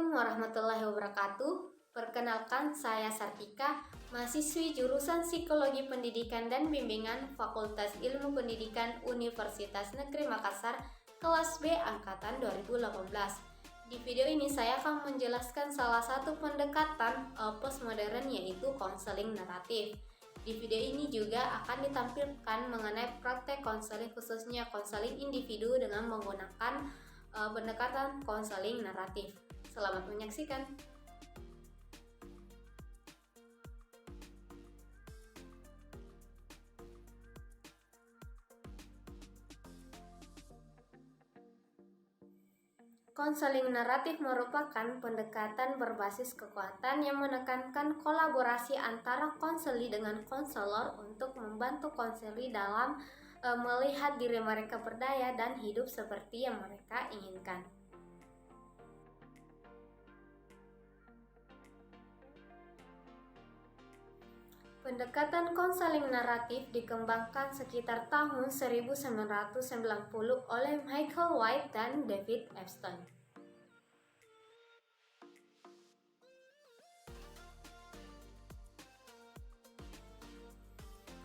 Assalamualaikum warahmatullahi wabarakatuh. Perkenalkan, saya Sartika, mahasiswi jurusan Psikologi Pendidikan dan Bimbingan Fakultas Ilmu Pendidikan Universitas Negeri Makassar, kelas B angkatan 2018. Di video ini saya akan menjelaskan salah satu pendekatan postmodern, yaitu konseling naratif. Di video ini juga akan ditampilkan mengenai praktek konseling, khususnya konseling individu dengan menggunakan pendekatan konseling naratif. Selamat menyaksikan. Konseling naratif merupakan pendekatan berbasis kekuatan yang menekankan kolaborasi antara konseli dengan konselor untuk membantu konseli dalam melihat diri mereka berdaya dan hidup seperti yang mereka inginkan. Pendekatan konseling naratif dikembangkan sekitar tahun 1990 oleh Michael White dan David Epstein.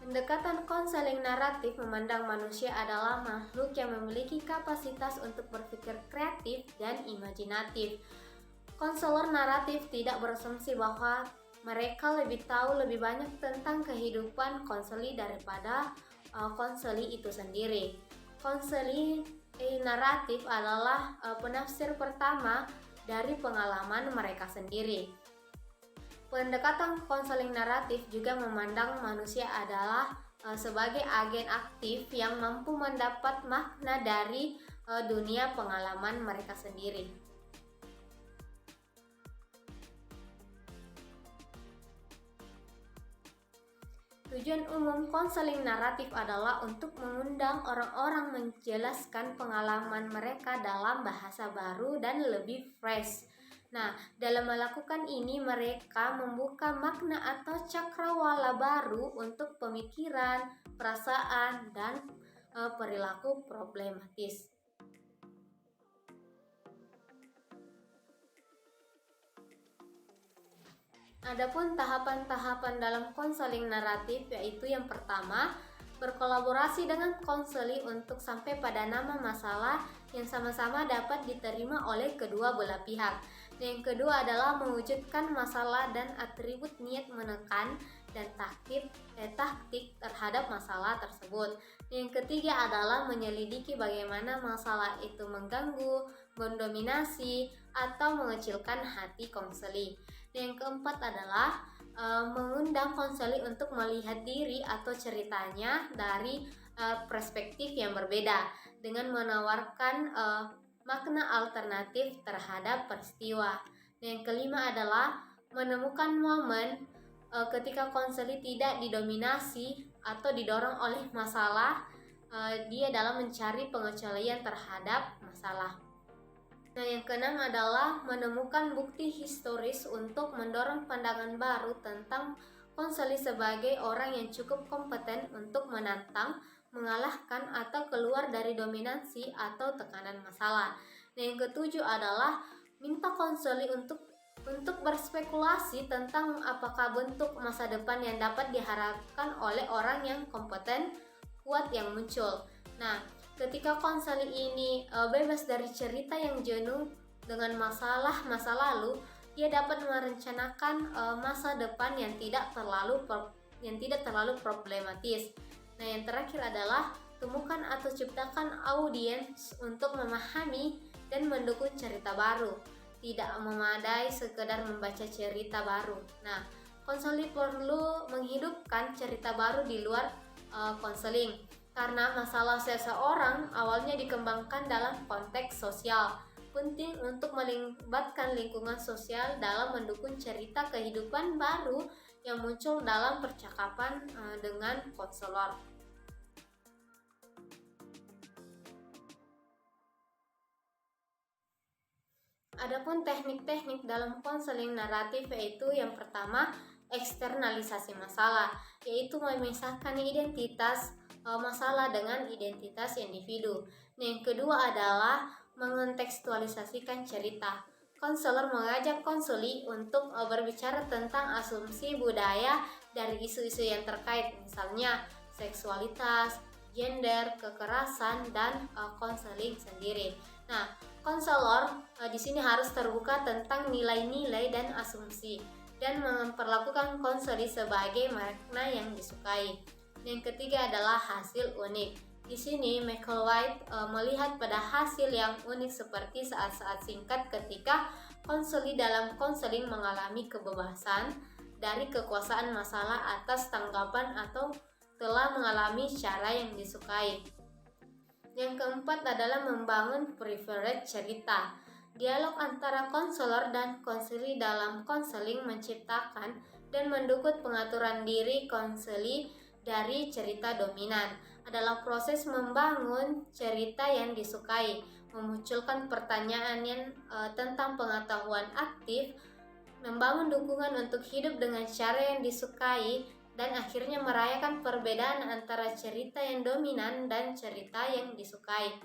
Pendekatan konseling naratif memandang manusia adalah makhluk yang memiliki kapasitas untuk berpikir kreatif dan imajinatif. Konselor naratif tidak berasumsi bahwa mereka lebih tahu lebih banyak tentang kehidupan konseli daripada konseli itu sendiri. Konseli naratif adalah penafsir pertama dari pengalaman mereka sendiri. Pendekatan konseling naratif juga memandang manusia adalah sebagai agen aktif yang mampu mendapat makna dari dunia pengalaman mereka sendiri. Tujuan umum konseling naratif adalah untuk mengundang orang-orang menjelaskan pengalaman mereka dalam bahasa baru dan lebih fresh. Nah, dalam melakukan ini mereka membuka makna atau cakrawala baru untuk pemikiran, perasaan, dan perilaku problematis. Adapun tahapan-tahapan dalam konseling naratif, yaitu yang pertama, berkolaborasi dengan konseli untuk sampai pada nama masalah yang sama-sama dapat diterima oleh kedua belah pihak. Yang kedua adalah mewujudkan masalah dan atribut niat menekan dan taktik terhadap masalah tersebut. Yang ketiga adalah menyelidiki bagaimana masalah itu mengganggu, mendominasi, atau mengecilkan hati konseli. Yang keempat adalah mengundang konseli untuk melihat diri atau ceritanya dari perspektif yang berbeda dengan menawarkan makna alternatif terhadap peristiwa. Yang kelima adalah menemukan momen ketika konseli tidak didominasi atau didorong oleh masalah, dia dalam mencari pengecualian terhadap masalah. Nah, yang keenam adalah menemukan bukti historis untuk mendorong pandangan baru tentang konseli sebagai orang yang cukup kompeten untuk menantang, mengalahkan, atau keluar dari dominasi atau tekanan masalah. Nah, yang ketujuh adalah minta konseli untuk berspekulasi tentang apakah bentuk masa depan yang dapat diharapkan oleh orang yang kompeten kuat yang muncul. Nah, ketika konseli ini bebas dari cerita yang jenuh dengan masa lalu, dia dapat merencanakan masa depan yang tidak terlalu problematis. Nah, yang terakhir adalah temukan atau ciptakan audiens untuk memahami dan mendukung cerita baru. Tidak memadai sekedar membaca cerita baru. Nah, konseli perlu menghidupkan cerita baru di luar konseling. Karena masalah seseorang awalnya dikembangkan dalam konteks sosial. Penting untuk melibatkan lingkungan sosial dalam mendukung cerita kehidupan baru yang muncul dalam percakapan dengan konselor. Adapun teknik-teknik dalam konseling naratif, yaitu yang pertama, eksternalisasi masalah, yaitu memisahkan identitas masalah dengan identitas individu. Yang kedua adalah mengontekstualisasikan cerita. konselor mengajak konsuli untuk berbicara tentang asumsi budaya dari isu-isu yang terkait, misalnya seksualitas, gender, kekerasan, dan konseling sendiri. Nah, konselor di sini harus terbuka tentang nilai-nilai dan asumsi dan memperlakukan konseli sebagai makna yang disukai. Yang ketiga adalah hasil unik. Di sini Michael White melihat pada hasil yang unik seperti saat-saat singkat ketika konseli dalam konseling mengalami kebebasan dari kekuasaan masalah atas tanggapan atau telah mengalami cara yang disukai. Yang keempat adalah membangun preferred cerita. Dialog antara konselor dan konseli dalam konseling menciptakan dan mendukung pengaturan diri konseli dari cerita dominan. Adalah proses membangun cerita yang disukai, memunculkan pertanyaan yang tentang pengetahuan aktif, membangun dukungan untuk hidup dengan cara yang disukai, dan akhirnya merayakan perbedaan antara cerita yang dominan dan cerita yang disukai.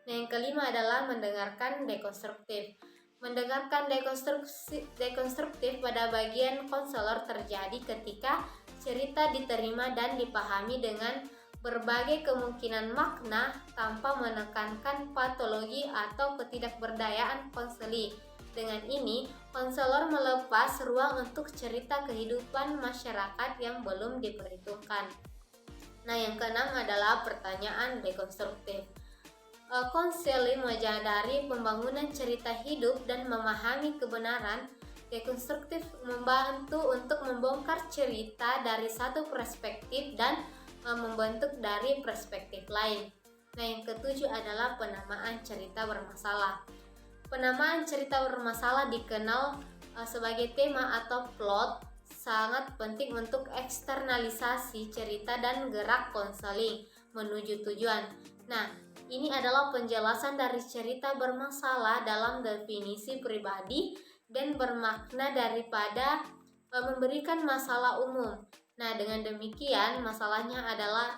Nah, yang kelima adalah mendengarkan dekonstruktif. Mendengarkan dekonstruktif pada bagian konselor terjadi ketika cerita diterima dan dipahami dengan berbagai kemungkinan makna tanpa menekankan patologi atau ketidakberdayaan konseli. Dengan ini, konselor melepas ruang untuk cerita kehidupan masyarakat yang belum diperhitungkan. Nah, yang keenam adalah pertanyaan dekonstruktif. Konseling menyadari pembangunan cerita hidup dan memahami kebenaran. Dekonstruktif membantu untuk membongkar cerita dari satu perspektif dan membentuk dari perspektif lain. Nah, yang ketujuh adalah penamaan cerita bermasalah. Penamaan cerita bermasalah dikenal sebagai tema atau plot, sangat penting untuk eksternalisasi cerita dan gerak konseling menuju tujuan. Nah, ini adalah penjelasan dari cerita bermasalah dalam definisi pribadi dan bermakna daripada memberikan masalah umum. Nah, dengan demikian masalahnya adalah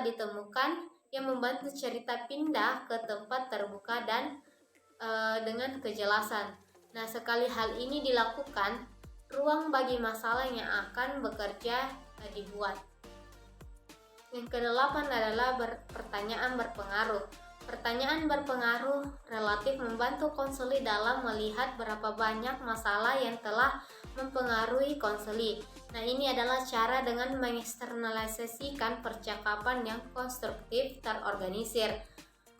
ditemukan yang membantu cerita pindah ke tempat terbuka dan dengan kejelasan. Nah, sekali hal ini dilakukan, ruang bagi masalah yang akan bekerja dibuat. Yang kedelapan adalah pertanyaan berpengaruh. Pertanyaan berpengaruh relatif membantu konseli dalam melihat berapa banyak masalah yang telah mempengaruhi konseli. Nah, ini adalah cara dengan mengeksternalisasikan percakapan yang konstruktif terorganisir.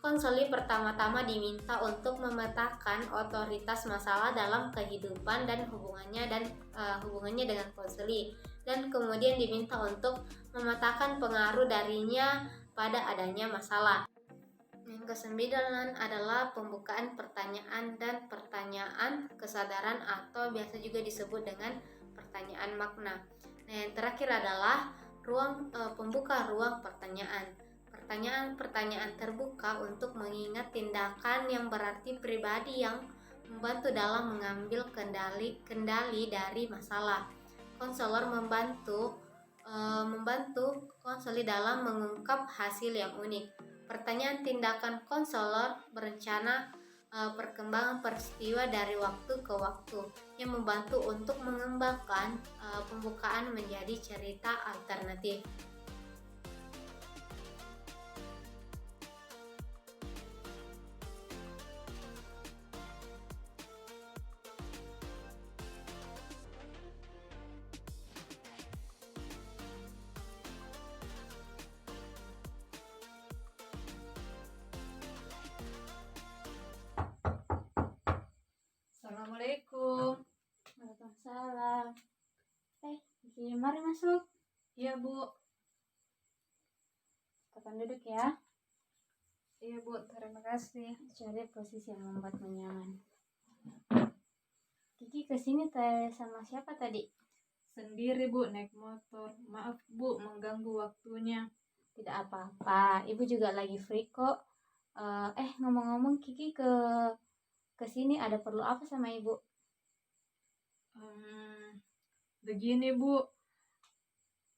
Konseli pertama-tama diminta untuk memetakan otoritas masalah dalam kehidupan dan hubungannya dengan konseli, dan kemudian diminta untuk memetakan pengaruh darinya pada adanya masalah. Yang kesembilan adalah pembukaan pertanyaan dan pertanyaan kesadaran atau biasa juga disebut dengan pertanyaan makna. Nah, yang terakhir adalah pembuka ruang pertanyaan. Pertanyaan terbuka untuk mengingat tindakan yang berarti pribadi yang membantu dalam mengambil kendali dari masalah. Konselor membantu konseli dalam mengungkap hasil yang unik. Pertanyaan tindakan konselor berencana perkembangan peristiwa dari waktu ke waktu yang membantu untuk mengembangkan pembukaan menjadi cerita alternatif. Assalamualaikum. Waalaikumsalam. Mari masuk. Iya, Bu. Kapan duduk ya? Iya, Bu. Terima kasih. Cari posisi yang membuatmu nyaman. Kiki kesini sama siapa tadi? Sendiri, Bu, naik motor. Maaf, Bu, mengganggu waktunya. Tidak apa-apa, Ibu juga lagi free kok. Ngomong-ngomong, Kiki ke sini ada perlu apa sama Ibu? Begini, Bu.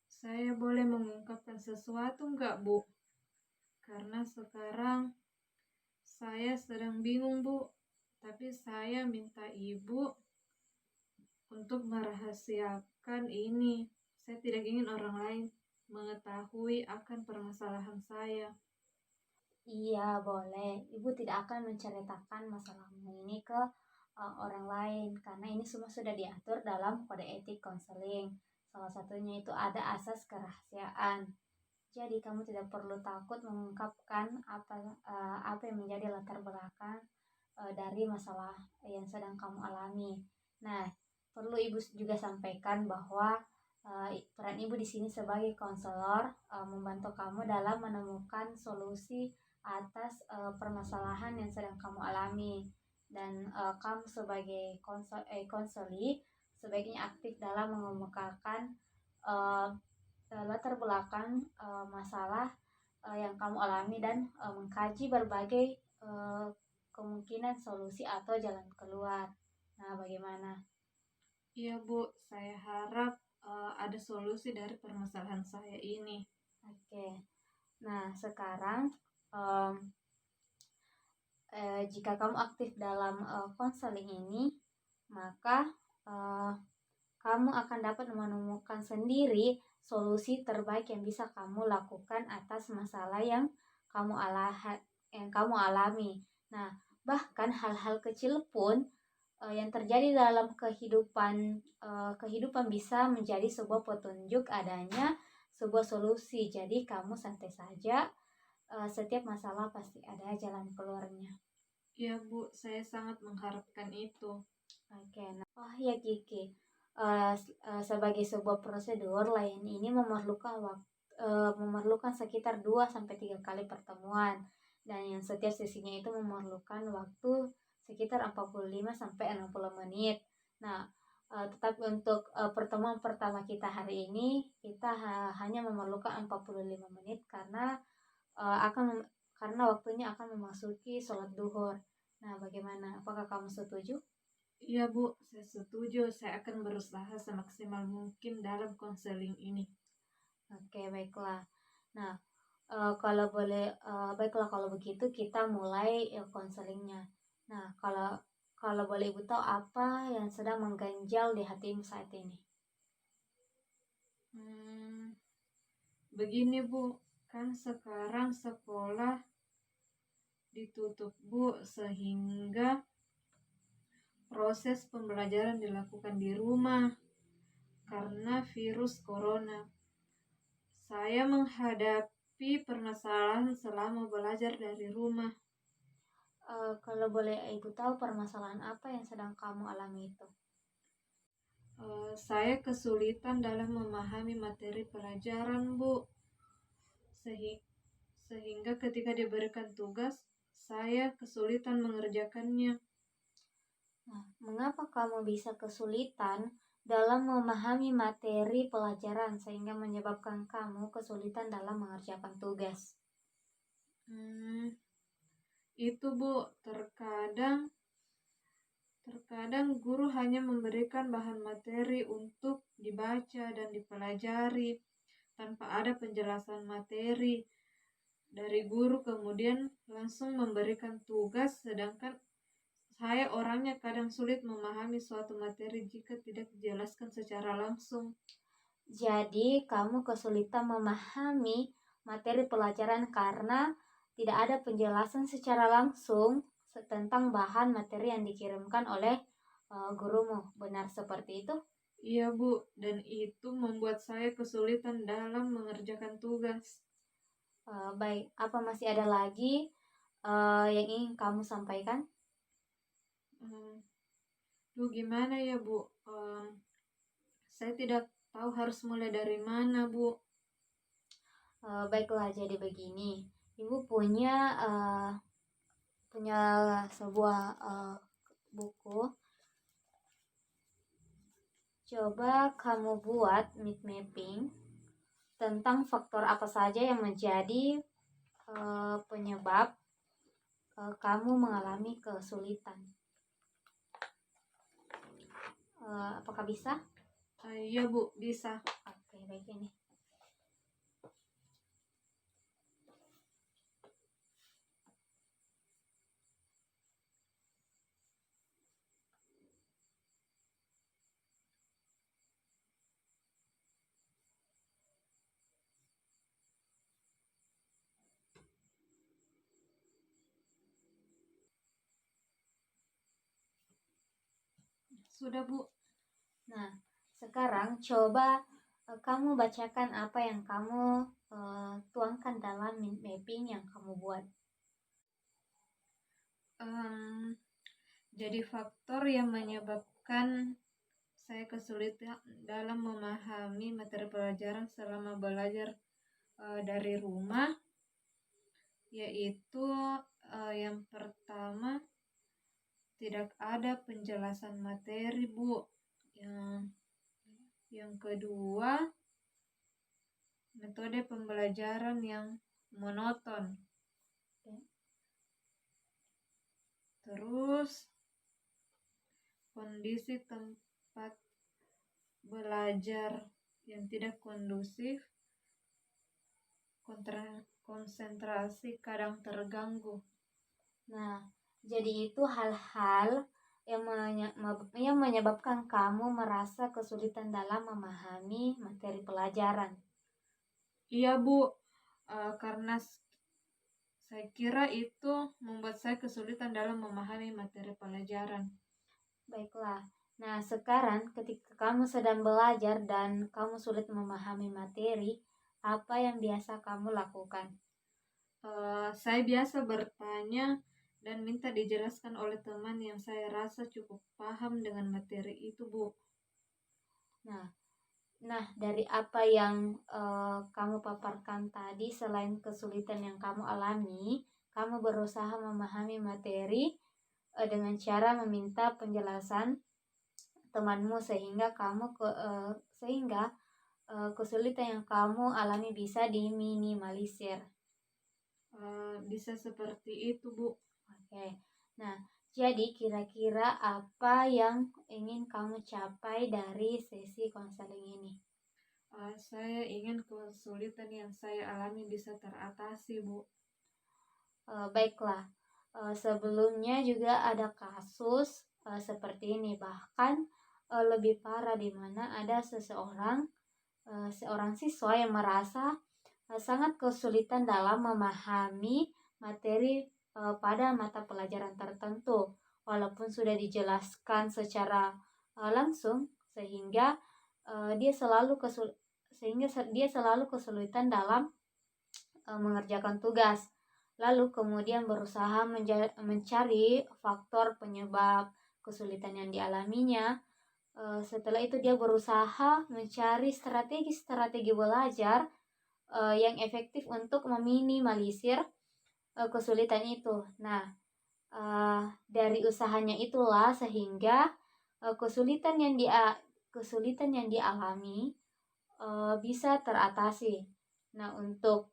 Saya boleh mengungkapkan sesuatu enggak, Bu? Karena sekarang saya sedang bingung, Bu, tapi saya minta Ibu untuk merahasiakan ini. Saya tidak ingin orang lain mengetahui akan permasalahan saya. Iya, boleh. Ibu tidak akan menceritakan masalahmu ini ke orang lain karena ini semua sudah diatur dalam kode etik konseling. Salah satunya itu ada asas kerahasiaan. Jadi kamu tidak perlu takut mengungkapkan apa yang menjadi latar belakang dari masalah yang sedang kamu alami. Nah, perlu Ibu juga sampaikan bahwa peran Ibu di sini sebagai konselor membantu kamu dalam menemukan solusi atas permasalahan yang sedang kamu alami. Dan kamu sebagai konseli sebaiknya aktif dalam mengemukakan latar belakang masalah yang kamu alami dan mengkaji berbagai kemungkinan solusi atau jalan keluar. Nah, bagaimana? Iya Bu, saya harap ada solusi dari permasalahan saya ini. Oke. Nah, sekarang jika kamu aktif dalam konseling ini, maka kamu akan dapat menemukan sendiri solusi terbaik yang bisa kamu lakukan atas masalah yang kamu alami. Nah, bahkan hal-hal kecil pun yang terjadi dalam kehidupan bisa menjadi sebuah petunjuk adanya sebuah solusi. Jadi kamu santai saja, setiap masalah pasti ada jalan keluarnya. Iya Bu, saya sangat mengharapkan itu. Oke, nah, oh ya Kiki, sebagai sebuah prosedur lain ini memerlukan sekitar 2-3 kali pertemuan, dan yang setiap sesinya itu memerlukan waktu sekitar 45-60 menit. Nah, tetapi untuk pertemuan pertama kita hari ini kita hanya memerlukan 45 menit karena waktunya akan memasuki sholat duhur. Nah, bagaimana? Apakah kamu setuju? Iya Bu, saya setuju. Saya akan berusaha semaksimal mungkin dalam konseling ini. Oke, baiklah. Nah, baiklah kalau begitu kita mulai konselingnya. Nah, kalau boleh Ibu tahu apa yang sedang mengganjal di hatimu saat ini? Begini Bu, kan sekarang sekolah ditutup Bu, sehingga proses pembelajaran dilakukan di rumah karena virus corona. Saya menghadapi permasalahan selama belajar dari rumah. Kalau boleh Ibu tahu permasalahan apa yang sedang kamu alami itu? Saya kesulitan dalam memahami materi pelajaran Bu, sehingga ketika diberikan tugas, saya kesulitan mengerjakannya. Nah, mengapa kamu bisa kesulitan dalam memahami materi pelajaran sehingga menyebabkan kamu kesulitan dalam mengerjakan tugas? Itu Bu, terkadang guru hanya memberikan bahan materi untuk dibaca dan dipelajari tanpa ada penjelasan materi dari guru, kemudian langsung memberikan tugas, sedangkan saya orangnya kadang sulit memahami suatu materi jika tidak dijelaskan secara langsung. Jadi, kamu kesulitan memahami materi pelajaran karena tidak ada penjelasan secara langsung tentang bahan materi yang dikirimkan oleh gurumu. Benar seperti itu? Iya Bu, dan itu membuat saya kesulitan dalam mengerjakan tugas. Baik, apa masih ada lagi yang ingin kamu sampaikan? Gimana ya Bu? Saya tidak tahu harus mulai dari mana Bu. Baiklah, jadi begini. Ibu punya sebuah buku. Coba kamu buat mind mapping tentang faktor apa saja yang menjadi penyebab kamu mengalami kesulitan. Apakah bisa? Iya Bu, bisa. Oke, baik ini. Sudah, Bu. Nah, sekarang coba kamu bacakan apa yang kamu tuangkan dalam mind mapping yang kamu buat. Jadi faktor yang menyebabkan saya kesulitan dalam memahami materi pelajaran selama belajar dari rumah, yaitu yang pertama, tidak ada penjelasan materi, Bu. Yang kedua, metode pembelajaran yang monoton. Terus, kondisi tempat belajar yang tidak kondusif, konsentrasi kadang terganggu. Nah, jadi itu hal-hal yang menyebabkan kamu merasa kesulitan dalam memahami materi pelajaran. Iya, Bu. Karena saya kira itu membuat saya kesulitan dalam memahami materi pelajaran. Baiklah. Nah, sekarang ketika kamu sedang belajar dan kamu sulit memahami materi, apa yang biasa kamu lakukan? Saya biasa bertanya dan minta dijelaskan oleh teman yang saya rasa cukup paham dengan materi itu, Bu. Nah, dari apa yang kamu paparkan tadi, selain kesulitan yang kamu alami, kamu berusaha memahami materi dengan cara meminta penjelasan temanmu sehingga kesulitan yang kamu alami bisa diminimalisir. Bisa seperti itu, Bu. Oke. Nah, jadi kira-kira apa yang ingin kamu capai dari sesi konseling ini? Saya ingin kesulitan yang saya alami bisa teratasi, Bu. Baiklah. Sebelumnya juga ada kasus seperti ini, bahkan lebih parah, di mana ada seorang siswa yang merasa sangat kesulitan dalam memahami materi pada mata pelajaran tertentu, walaupun sudah dijelaskan secara langsung, sehingga dia selalu kesulitan dalam mengerjakan tugas. Lalu kemudian berusaha mencari faktor penyebab kesulitan yang dialaminya. Setelah itu dia berusaha mencari strategi belajar yang efektif untuk meminimalisir kesulitan itu. Nah, dari usahanya itulah sehingga kesulitan yang dialami bisa teratasi. Nah, untuk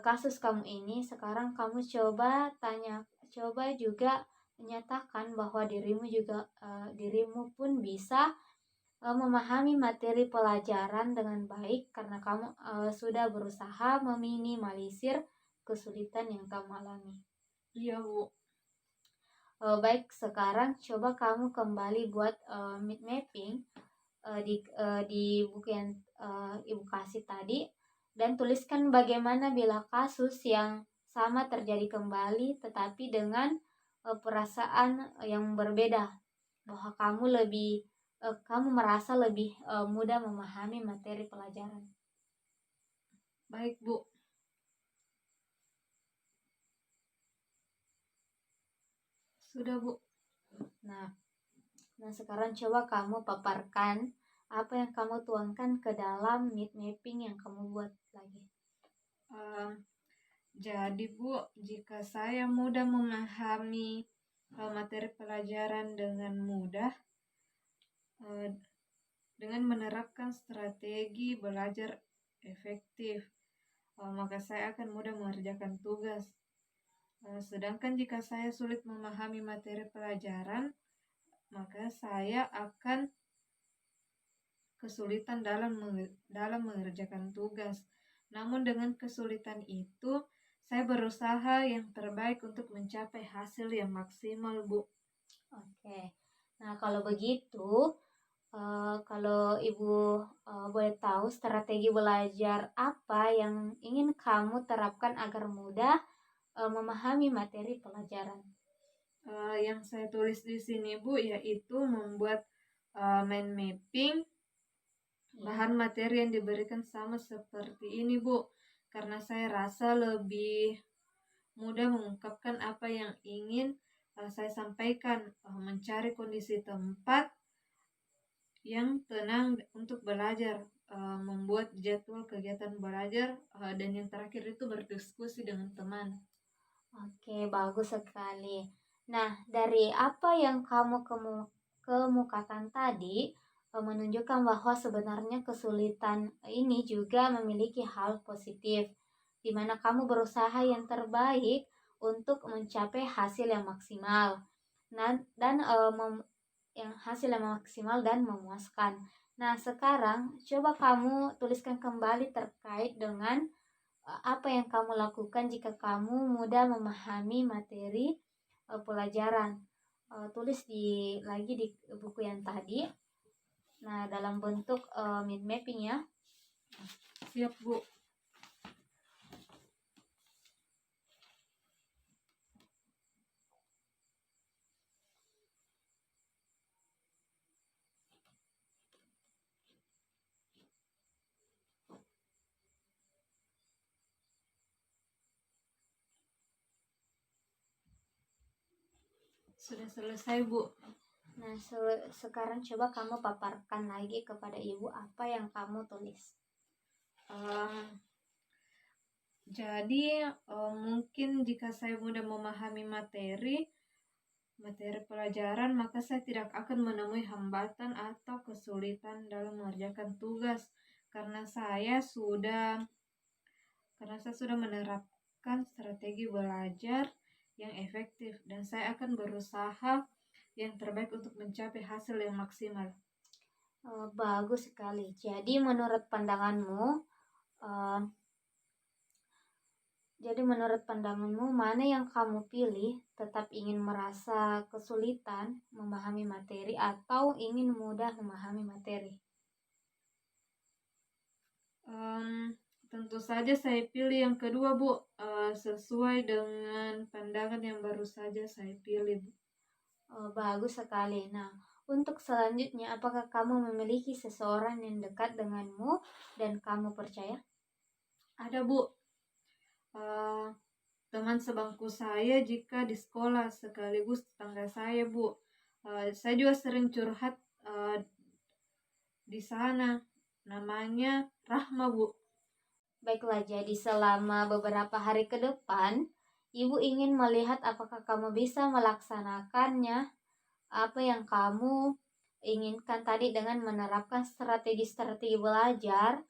kasus kamu ini, sekarang kamu coba juga menyatakan bahwa dirimu pun bisa memahami materi pelajaran dengan baik karena kamu sudah berusaha meminimalisir kesulitan yang kamu alami. Iya, Bu. Baik, sekarang coba kamu kembali buat mind mapping di buku yang ibu kasih tadi, dan tuliskan bagaimana bila kasus yang sama terjadi kembali tetapi dengan perasaan yang berbeda, bahwa kamu merasa lebih mudah memahami materi pelajaran. Baik, Bu. Sudah, Bu. Nah, sekarang coba kamu paparkan apa yang kamu tuangkan ke dalam mind mapping yang kamu buat lagi. Jadi, Bu, jika saya mudah memahami materi pelajaran dengan mudah, dengan menerapkan strategi belajar efektif, maka saya akan mudah mengerjakan tugas. Sedangkan jika saya sulit memahami materi pelajaran, maka saya akan kesulitan dalam mengerjakan tugas. Namun dengan kesulitan itu, saya berusaha yang terbaik untuk mencapai hasil yang maksimal, Bu. Oke. Nah, kalau begitu, kalau Ibu boleh tahu strategi belajar apa yang ingin kamu terapkan agar mudah memahami materi pelajaran? Yang saya tulis di sini, Bu, yaitu membuat mind mapping, bahan materi yang diberikan sama seperti ini, Bu. Karena saya rasa lebih mudah mengungkapkan apa yang ingin saya sampaikan, mencari kondisi tempat yang tenang untuk belajar, membuat jadwal kegiatan belajar, dan yang terakhir itu berdiskusi dengan teman. Oke, bagus sekali. Nah, dari apa yang kamu kemukakan tadi, menunjukkan bahwa sebenarnya kesulitan ini juga memiliki hal positif, di mana kamu berusaha yang terbaik untuk mencapai hasil yang maksimal. Nah, dan yang hasil yang maksimal dan memuaskan. Nah, sekarang coba kamu tuliskan kembali terkait dengan apa yang kamu lakukan jika kamu mudah memahami materi pelajaran. Tulis lagi di buku yang tadi. Nah, dalam bentuk mind mapping ya. Siap, Bu. Sudah selesai, Bu. Nah, sekarang coba kamu paparkan lagi kepada ibu apa yang kamu tulis. Jadi mungkin jika saya mudah memahami materi pelajaran, maka saya tidak akan menemui hambatan atau kesulitan dalam mengerjakan tugas karena saya sudah menerapkan strategi belajar yang efektif dan saya akan berusaha yang terbaik untuk mencapai hasil yang maksimal. Bagus sekali. Jadi menurut pandanganmu, mana yang kamu pilih? Tetap ingin merasa kesulitan memahami materi atau ingin mudah memahami materi? Tentu saja saya pilih yang kedua, Bu, sesuai dengan pandangan yang baru saja saya pilih, Bu. Bagus sekali. Nah, untuk selanjutnya, apakah kamu memiliki seseorang yang dekat denganmu dan kamu percaya? Ada, Bu. Teman sebangku saya jika di sekolah sekaligus tetangga saya, Bu. Saya juga sering curhat di sana. Namanya Rahma, Bu. Baiklah, jadi selama beberapa hari ke depan, Ibu ingin melihat apakah kamu bisa melaksanakannya, apa yang kamu inginkan tadi dengan menerapkan strategi-strategi belajar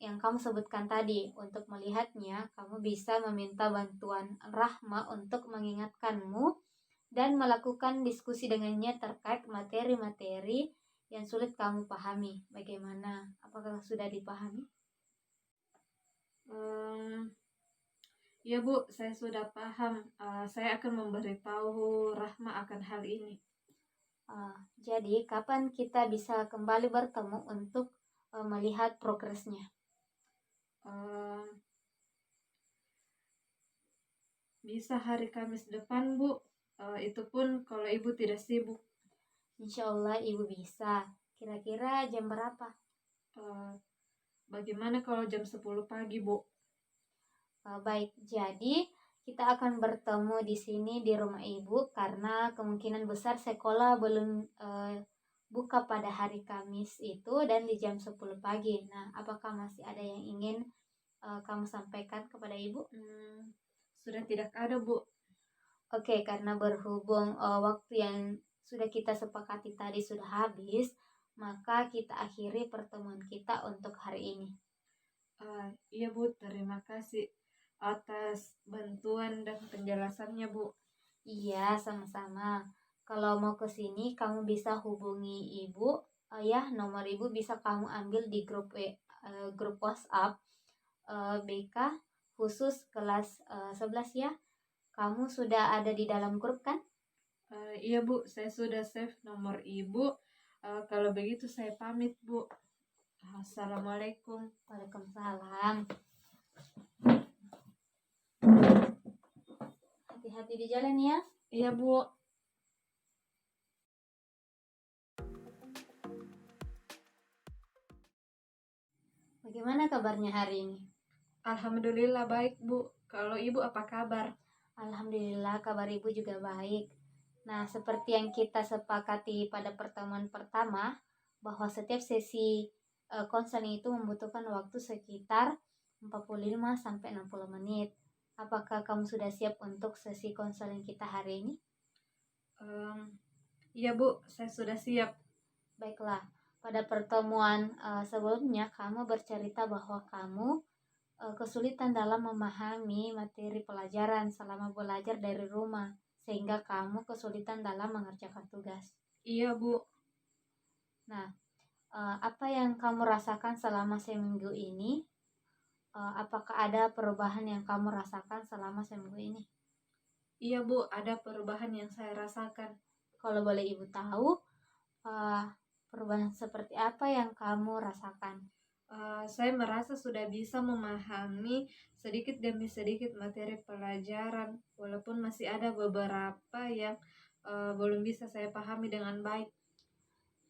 yang kamu sebutkan tadi. Untuk melihatnya, kamu bisa meminta bantuan Rahma untuk mengingatkanmu dan melakukan diskusi dengannya terkait materi-materi yang sulit kamu pahami. Bagaimana? Apakah sudah dipahami? Ya, Bu, saya sudah paham. Saya akan memberitahu Rahma akan hal ini. Jadi, kapan kita bisa kembali bertemu untuk melihat progresnya? Bisa hari Kamis depan, Bu. Itu pun kalau Ibu tidak sibuk. Insya Allah Ibu bisa. Kira-kira jam berapa? Bagaimana kalau jam 10 pagi, Bu? Baik, jadi kita akan bertemu di sini di rumah Ibu karena kemungkinan besar sekolah belum buka pada hari Kamis itu dan di jam 10 pagi. Nah, apakah masih ada yang ingin kamu sampaikan kepada Ibu? Sudah tidak ada, Bu. Oke, karena berhubung waktu yang sudah kita sepakati tadi sudah habis, maka kita akhiri pertemuan kita untuk hari ini. Iya, Bu, terima kasih atas bantuan dan penjelasannya, Bu. Iya, sama-sama. Kalau mau ke sini, kamu bisa hubungi Ibu. Ya, nomor Ibu bisa kamu ambil di grup WhatsApp BK khusus kelas 11 ya. Kamu sudah ada di dalam grup kan? Iya, Bu, saya sudah save nomor Ibu. Kalau begitu saya pamit, Bu. Assalamualaikum. Waalaikumsalam. Hati-hati di jalan ya. Iya, Bu. Bagaimana kabarnya hari ini? Alhamdulillah baik, Bu. Kalau Ibu apa kabar? Alhamdulillah kabar ibu juga baik. Nah, seperti yang kita sepakati pada pertemuan pertama, bahwa setiap sesi konseling itu membutuhkan waktu sekitar 45 sampai 60 menit. Apakah kamu sudah siap untuk sesi konseling kita hari ini? Iya, Bu, saya sudah siap. Baiklah, pada pertemuan sebelumnya kamu bercerita bahwa kamu kesulitan dalam memahami materi pelajaran selama belajar dari rumah, sehingga kamu kesulitan dalam mengerjakan tugas. Iya, Bu. Nah, apa yang kamu rasakan selama seminggu ini? Apakah ada perubahan yang kamu rasakan selama seminggu ini? Iya, Bu, ada perubahan yang saya rasakan. Kalau boleh ibu tahu, perubahan seperti apa yang kamu rasakan? Saya merasa sudah bisa memahami sedikit demi sedikit materi pelajaran, walaupun masih ada beberapa yang belum bisa saya pahami dengan baik.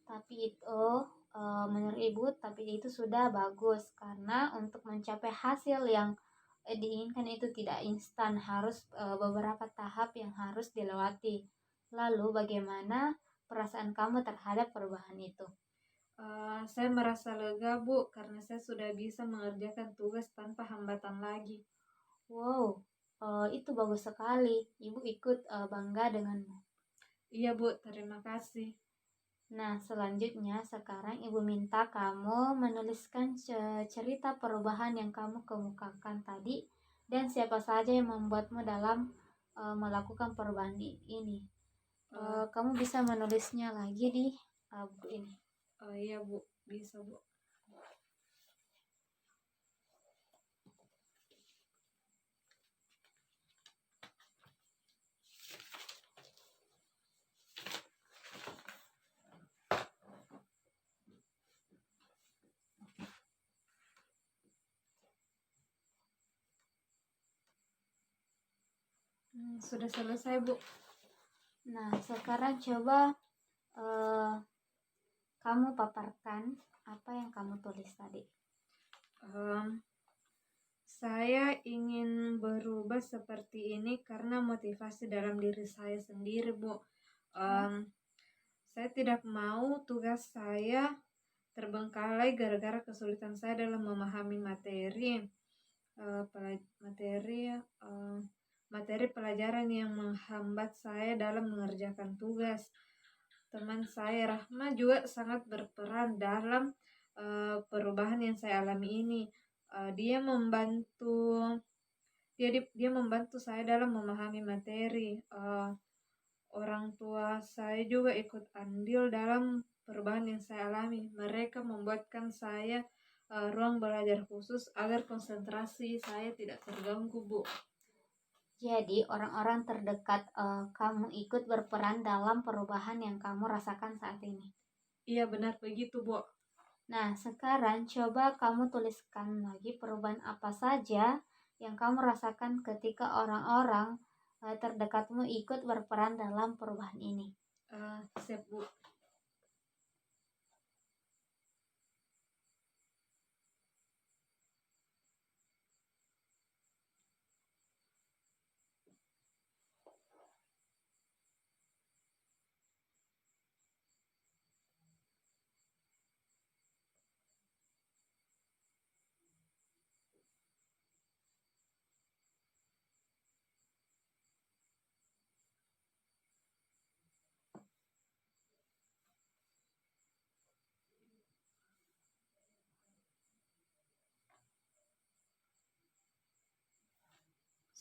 Tapi itu menurut ibu, tapi itu sudah bagus karena untuk mencapai hasil yang diinginkan itu tidak instan, harus beberapa tahap yang harus dilewati. Lalu bagaimana perasaan kamu terhadap perubahan itu? Saya merasa lega, Bu, karena saya sudah bisa mengerjakan tugas tanpa hambatan lagi. Wow, itu bagus sekali. Ibu ikut bangga denganmu. Iya, Bu, terima kasih. Nah, selanjutnya sekarang ibu minta kamu menuliskan cerita perubahan yang kamu kemukakan tadi dan siapa saja yang membuatmu dalam melakukan perubahan ini. Kamu bisa menulisnya lagi di buku ini. Iya, Bu, bisa, Bu. Sudah selesai, Bu. Nah, sekarang coba kamu paparkan apa yang kamu tulis tadi. Saya ingin berubah seperti ini karena motivasi dalam diri saya sendiri, Bu. Saya tidak mau tugas saya terbengkalai gara-gara kesulitan saya dalam memahami materi pelajaran yang menghambat saya dalam mengerjakan tugas. Teman saya Rahma juga sangat berperan dalam perubahan yang saya alami ini. Dia membantu saya dalam memahami materi. Orang tua saya juga ikut andil dalam perubahan yang saya alami. Mereka membuatkan saya ruang belajar khusus agar konsentrasi saya tidak terganggu, Bu. Jadi orang-orang terdekat kamu ikut berperan dalam perubahan yang kamu rasakan saat ini. Iya, benar begitu, Bu. Nah, sekarang coba kamu tuliskan lagi perubahan apa saja yang kamu rasakan ketika orang-orang terdekatmu ikut berperan dalam perubahan ini. Siap, Bu.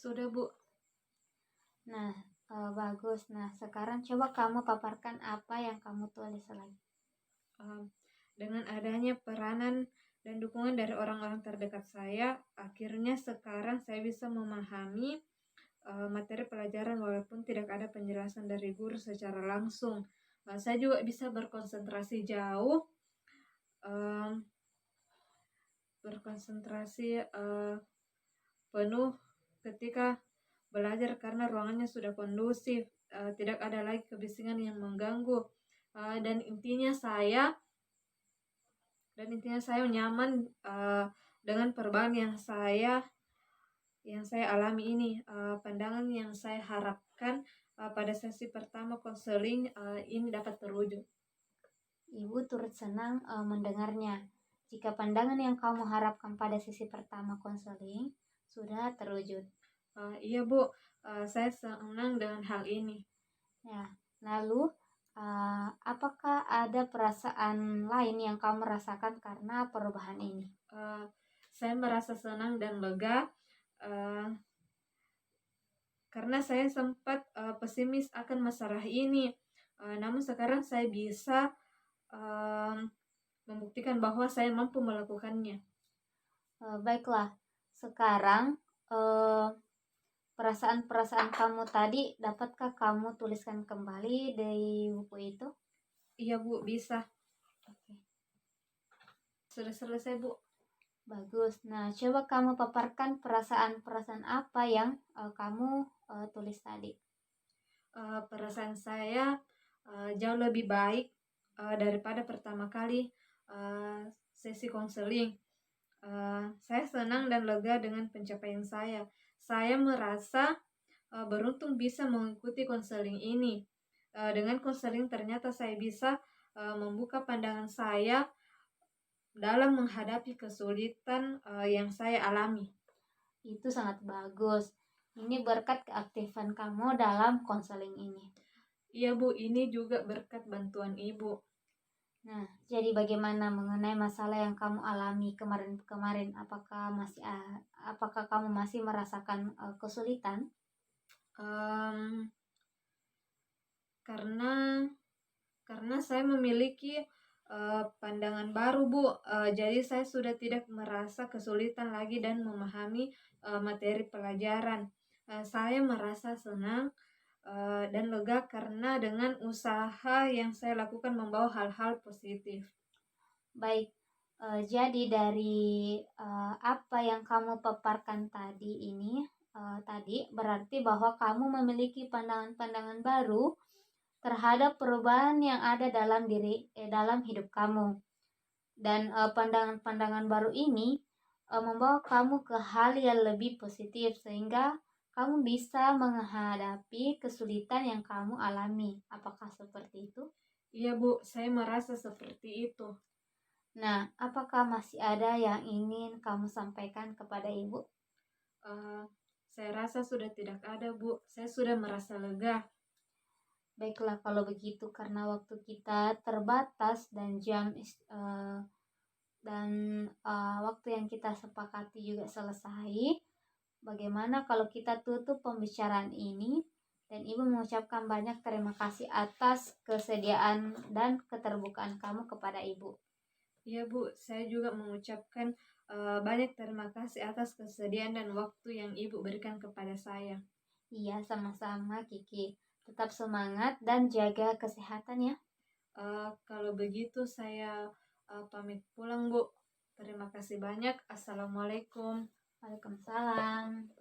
Sudah, Bu. Nah, bagus. Nah, sekarang coba kamu paparkan apa yang kamu tulis lagi. Dengan adanya peranan dan dukungan dari orang-orang terdekat saya, akhirnya sekarang saya bisa memahami materi pelajaran walaupun tidak ada penjelasan dari guru secara langsung. Saya juga bisa berkonsentrasi jauh, penuh ketika belajar karena ruangannya sudah kondusif, tidak ada lagi kebisingan yang mengganggu, dan intinya saya Dan intinya saya nyaman dengan perubahan yang saya alami ini. Pandangan yang saya harapkan pada sesi pertama konseling ini dapat terwujud. Ibu turut senang mendengarnya. Jika pandangan yang kamu harapkan pada sesi pertama konseling sudah terwujud. Iya Bu, saya senang dengan hal ini. Ya, lalu apakah ada perasaan lain yang kamu rasakan karena perubahan ini? Saya merasa senang dan lega karena saya sempat pesimis akan masalah ini. Namun sekarang saya bisa membuktikan bahwa saya mampu melakukannya. Baiklah, sekarang perasaan-perasaan kamu tadi dapatkah kamu tuliskan kembali di buku itu? Iya Bu, bisa. Oke. Sudah selesai Bu. Bagus. Nah, coba kamu paparkan perasaan-perasaan apa yang kamu tulis tadi. Perasaan saya jauh lebih baik daripada pertama kali sesi konseling. Saya senang dan lega dengan pencapaian saya. Saya merasa beruntung bisa mengikuti konseling ini. Dengan konseling ternyata saya bisa membuka pandangan saya dalam menghadapi kesulitan yang saya alami. Itu sangat bagus. Ini berkat keaktifan kamu dalam konseling ini. Iya Bu, ini juga berkat bantuan Ibu. Nah, jadi bagaimana mengenai masalah yang kamu alami kemarin-kemarin? Apakah kamu masih merasakan kesulitan? Karena saya memiliki pandangan baru Bu, jadi saya sudah tidak merasa kesulitan lagi dan memahami materi pelajaran. Saya merasa senang dan lega karena dengan usaha yang saya lakukan membawa hal-hal positif. Baik, jadi dari apa yang kamu paparkan tadi ini tadi berarti bahwa kamu memiliki pandangan-pandangan baru terhadap perubahan yang ada dalam hidup kamu. Dan pandangan-pandangan baru ini membawa kamu ke hal yang lebih positif sehingga kamu bisa menghadapi kesulitan yang kamu alami. Apakah seperti itu? Iya Bu, saya merasa seperti itu. Nah, apakah masih ada yang ingin kamu sampaikan kepada Ibu? Saya rasa sudah tidak ada Bu, saya sudah merasa lega. Baiklah kalau begitu, karena waktu kita terbatas dan waktu yang kita sepakati juga selesai. Bagaimana kalau kita tutup pembicaraan ini dan Ibu mengucapkan banyak terima kasih atas kesediaan dan keterbukaan kamu kepada Ibu. Iya Bu, saya juga mengucapkan banyak terima kasih atas kesediaan dan waktu yang Ibu berikan kepada saya. Iya, sama-sama Kiki. Tetap semangat dan jaga kesehatan ya. Kalau begitu saya pamit pulang Bu. Terima kasih banyak. Assalamualaikum. Waalaikumsalam.